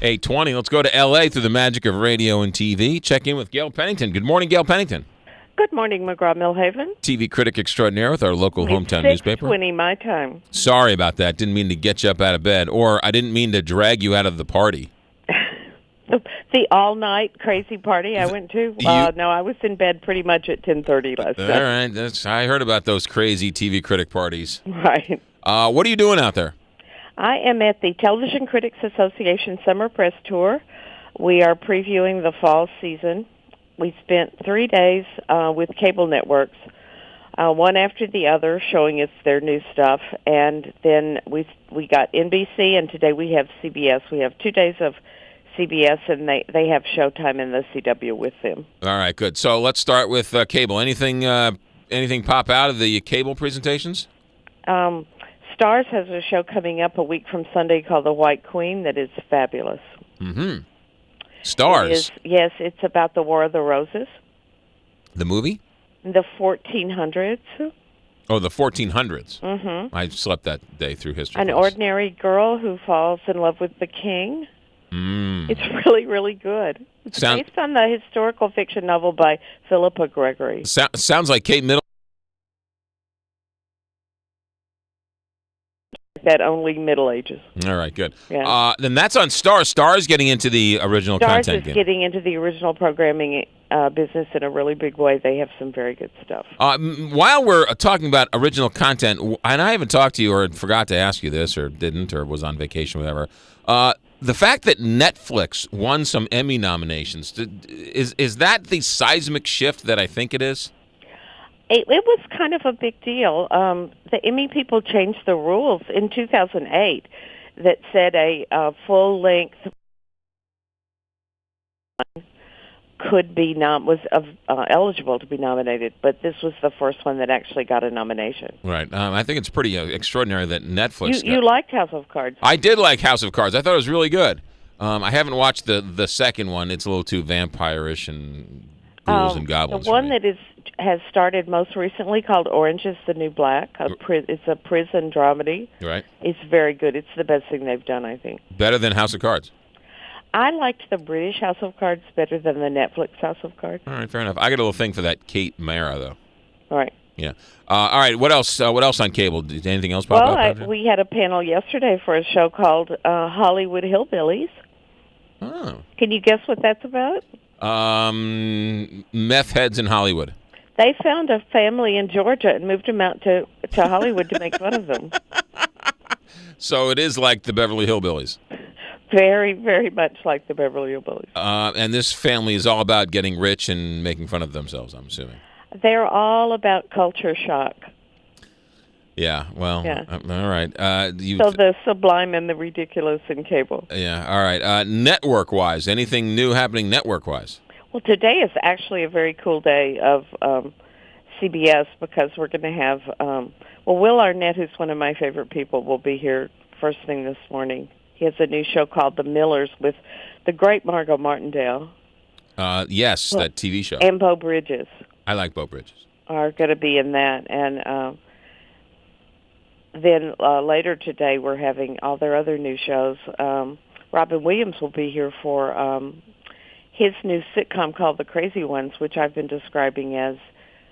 8:20. Let's go to L.A. through the magic of radio and TV. Check in with Gail Pennington. Good morning, Gail Pennington. Good morning, McGraw Millhaven. TV critic extraordinaire with our local hometown newspaper. 6:20 my time. Sorry about that. Didn't mean to get you up out of bed, or I didn't mean to drag you out of the party. The all-night crazy party I went to? No, I was in bed pretty much at 10:30 last night. All right. I heard about those crazy TV critic parties. Right. What are you doing out there? I am at the Television Critics Association Summer Press Tour. We are previewing the fall season. We spent 3 days with cable networks, one after the other, showing us their new stuff. And then we got NBC, and today we have CBS. We have 2 days of CBS, and they have Showtime and the CW with them. All right, good. So let's start with cable. Anything pop out of the cable presentations? Starz has a show coming up a week from Sunday called The White Queen that is fabulous. Mm-hmm. Starz? Yes, it's about the War of the Roses. The movie? The 1400s. Oh, the 1400s. Mm-hmm. I slept that day through history. An ordinary girl who falls in love with the king. Mm. It's really, really good. It's based on the historical fiction novel by Philippa Gregory. Sounds like Kate Middleton. That only Middle Ages. All right, good. Yeah. Then that's on Starz. Starz getting into the original content. Starz is getting into the original programming business in a really big way. They have some very good stuff. While we're talking about original content, and I haven't talked to you or forgot to ask you this or didn't or was on vacation, whatever, the fact that Netflix won some Emmy nominations, is that the seismic shift that I think it is? It was kind of a big deal. The Emmy people changed the rules in 2008 that said a full-length could be eligible to be nominated, but this was the first one that actually got a nomination. Right. I think it's pretty extraordinary that Netflix. You liked House of Cards. I did like House of Cards. I thought it was really good. I haven't watched the second one. It's a little too vampire-ish and ghouls and goblins. The one that has started most recently called Orange is the New Black. It's a prison dramedy. Right. It's very good. It's the best thing they've done, I think. Better than House of Cards. I liked the British House of Cards better than the Netflix House of Cards. All right, fair enough. I got a little thing for that Kate Mara, though. All right. Yeah. All right. What else? What else on cable? Did anything else pop up? Well, we had a panel yesterday for a show called Hollywood Hillbillies. Oh. Can you guess what that's about? Meth heads in Hollywood. They found a family in Georgia and moved them out to Hollywood to make fun of them. So it is like the Beverly Hillbillies. Very, very much like the Beverly Hillbillies. And this family is all about getting rich and making fun of themselves, I'm assuming. They're all about culture shock. Yeah, well, yeah. All right. So the sublime and the ridiculous in cable. Yeah, all right. Network-wise, anything new happening network-wise? Well, today is actually a very cool day of CBS because we're going to have, Will Arnett, who's one of my favorite people, will be here first thing this morning. He has a new show called The Millers with the great Margot Martindale. Yes, that TV show. And Beau Bridges. I like Beau Bridges. Are going to be in that. And then later today we're having all their other new shows. Robin Williams will be here for his new sitcom called The Crazy Ones, which I've been describing as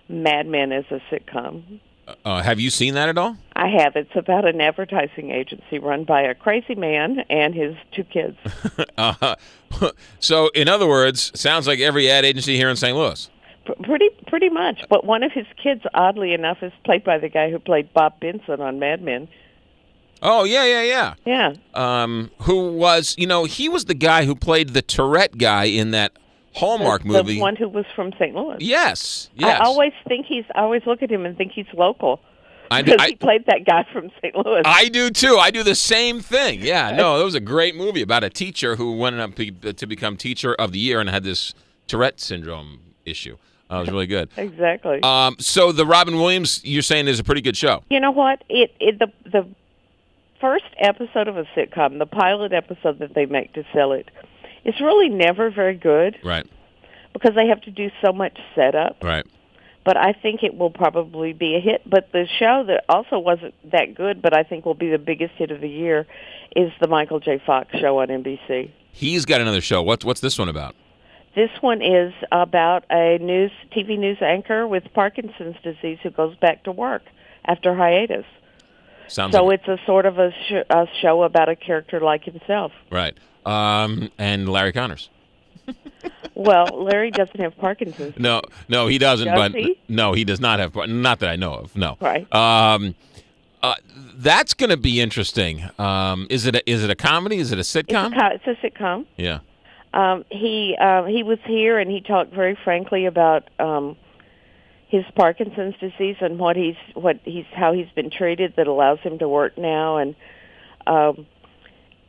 Mad Men as a sitcom. Have you seen that at all? I have. It's about an advertising agency run by a crazy man and his 2 kids. So, in other words, sounds like every ad agency here in St. Louis. Pretty much. But one of his kids, oddly enough, is played by the guy who played Bob Benson on Mad Men. Oh, yeah. Yeah. Who was, he was the guy who played the Tourette guy in that Hallmark movie. The one who was from St. Louis. Yes. I always look at him and think he's local. Because he played that guy from St. Louis. I do, too. I do the same thing. Yeah, no, that was a great movie about a teacher who went up to become Teacher of the Year and had this Tourette syndrome issue. It was really good. Exactly. So the Robin Williams, you're saying, is a pretty good show. You know what? The first episode of a sitcom, the pilot episode that they make to sell it, is really never very good. Right. Because they have to do so much setup. Right. But I think it will probably be a hit. But the show that also wasn't that good, but I think will be the biggest hit of the year, is the Michael J. Fox show on NBC. He's got another show. What's this one about? This one is about a TV news anchor with Parkinson's disease who goes back to work after hiatus. It's a sort of a show about a character like himself. Right. And Larry Connors. Well, Larry doesn't have Parkinson's. No, he doesn't. Does he? No, he does not have. Not that I know of. No. Right. That's going to be interesting. Is it a comedy? Is it a sitcom? It's a sitcom. Yeah. He was here and he talked very frankly about his Parkinson's disease and how he's been treated that allows him to work now, and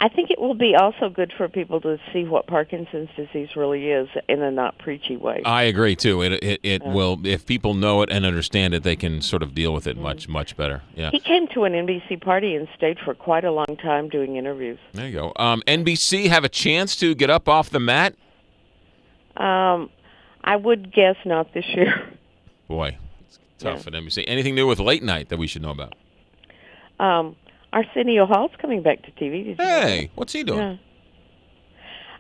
I think it will be also good for people to see what Parkinson's disease really is in a not preachy way. I agree too. It will, if people know it and understand it, they can sort of deal with it much better. Yeah. He came to an NBC party and stayed for quite a long time doing interviews. There you go. NBC have a chance to get up off the mat? I would guess not this year. Boy, it's tough at NBC. Anything new with late night that we should know about? Arsenio Hall's coming back to TV. Did you know that? What's he doing?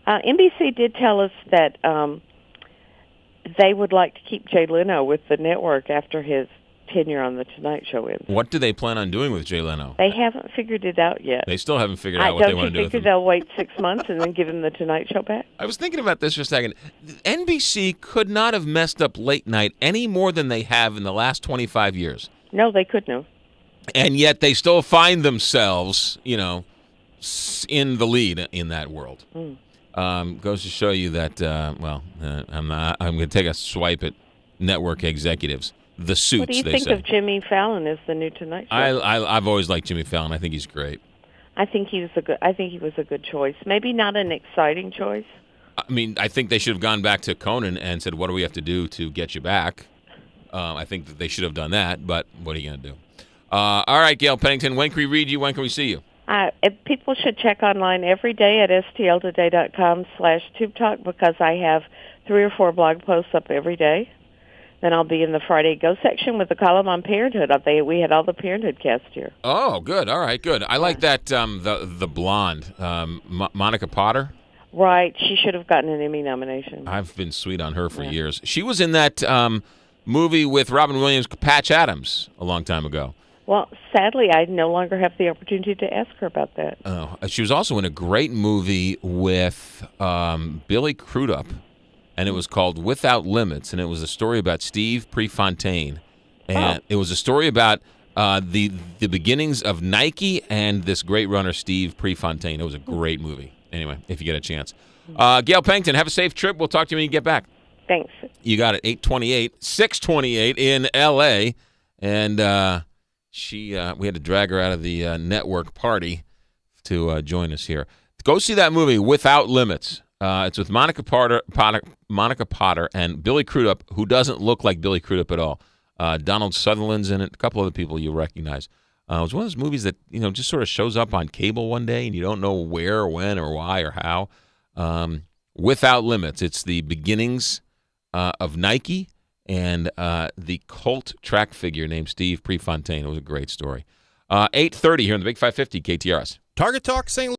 Yeah. NBC did tell us that they would like to keep Jay Leno with the network after his tenure on The Tonight Show ends. What do they plan on doing with Jay Leno? They haven't figured it out yet. They still haven't figured out what they want to do with him. Don't you think they'll wait 6 months and then give him The Tonight Show back? I was thinking about this for a second. NBC could not have messed up late night any more than they have in the last 25 years. No, they couldn't have. And yet they still find themselves, in the lead in that world. Goes to show you that, I'm going to take a swipe at network executives. The suits, what do you they think say. of Jimmy Fallon as the new Tonight Show? I've always liked Jimmy Fallon. I think he's great. I think he was a good choice. Maybe not an exciting choice. I mean, I think they should have gone back to Conan and said, "What do we have to do to get you back?" I think that they should have done that, but what are you going to do? All right, Gail Pennington, when can we read you? When can we see you? People should check online every day at stltoday.com/TubeTalk because I have 3 or 4 blog posts up every day. Then I'll be in the Friday Go section with the column on parenthood. We had all the parenthood cast here. Oh, good. All right, good. I like that, the blonde, Monica Potter. Right. She should have gotten an Emmy nomination. I've been sweet on her for years. She was in that movie with Robin Williams, Patch Adams, a long time ago. Well, sadly, I no longer have the opportunity to ask her about that. Oh, she was also in a great movie with Billy Crudup, and it was called Without Limits, and it was a story about Steve Prefontaine. And it was a story about the beginnings of Nike and this great runner, Steve Prefontaine. It was a great movie. Anyway, if you get a chance. Gail Pennington, have a safe trip. We'll talk to you when you get back. Thanks. You got it. 8:28, 6:28 in L.A., and we had to drag her out of the network party to join us here. Go see that movie, Without Limits. It's with Monica Potter and Billy Crudup, who doesn't look like Billy Crudup at all. Donald Sutherland's in it. A couple other people you recognize. It was one of those movies that just sort of shows up on cable one day, and you don't know where, or when, or why, or how. Without Limits. It's the beginnings of Nike and the cult track figure named Steve Prefontaine. It was a great story. 8:30 here on the Big 550 KTRS. Target Talk St.